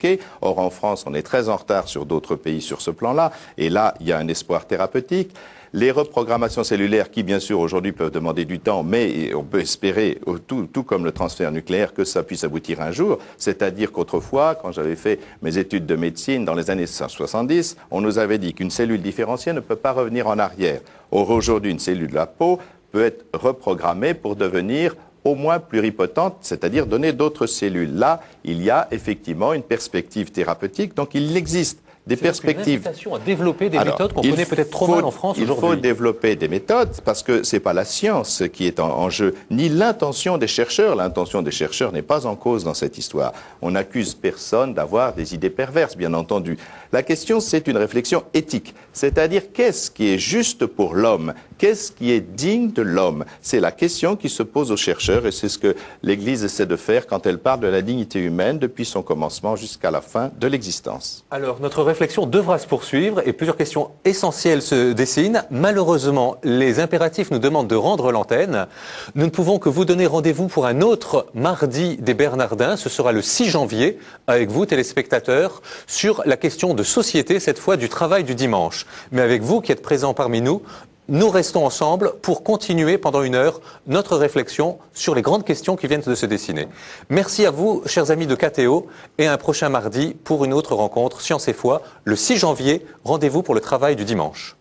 pratiquée. Or, en France, on est très en retard sur d'autres pays sur ce plan-là. Et là, il y a un espoir thérapeutique. Les reprogrammations cellulaires qui, bien sûr, aujourd'hui peuvent demander du temps, mais on peut espérer, tout comme le transfert nucléaire, que ça puisse aboutir un jour. C'est-à-dire qu'autrefois, quand j'avais fait mes études de médecine dans les années 70, on nous avait dit qu'une cellule différenciée ne peut pas revenir en arrière. Or, aujourd'hui, une cellule de la peau peut être reprogrammée pour devenir au moins pluripotente, c'est-à-dire donner d'autres cellules. Là, il y a effectivement une perspective thérapeutique, donc il existe des perspectives. Une invitation à développer des méthodes qu'on connaît peut-être trop mal en France aujourd'hui. Il faut développer des méthodes parce que c'est pas la science qui est en jeu, ni l'intention des chercheurs. L'intention des chercheurs n'est pas en cause dans cette histoire. On n'accuse personne d'avoir des idées perverses, bien entendu. La question, c'est une réflexion éthique. C'est-à-dire, qu'est-ce qui est juste pour l'homme? Qu'est-ce qui est digne de l'homme? C'est la question qui se pose aux chercheurs et c'est ce que l'Église essaie de faire quand elle parle de la dignité humaine depuis son commencement jusqu'à la fin de l'existence. Alors, notre réflexion devra se poursuivre et plusieurs questions essentielles se dessinent. Malheureusement, les impératifs nous demandent de rendre l'antenne. Nous ne pouvons que vous donner rendez-vous pour un autre mardi des Bernardins. Ce sera le 6 janvier avec vous, téléspectateurs, sur la question de société, cette fois du travail du dimanche. Mais avec vous qui êtes présents parmi nous, nous restons ensemble pour continuer pendant une heure notre réflexion sur les grandes questions qui viennent de se dessiner. Merci à vous, chers amis de KTO, et à un prochain mardi pour une autre rencontre Science et Foi. Le 6 janvier, rendez-vous pour le travail du dimanche.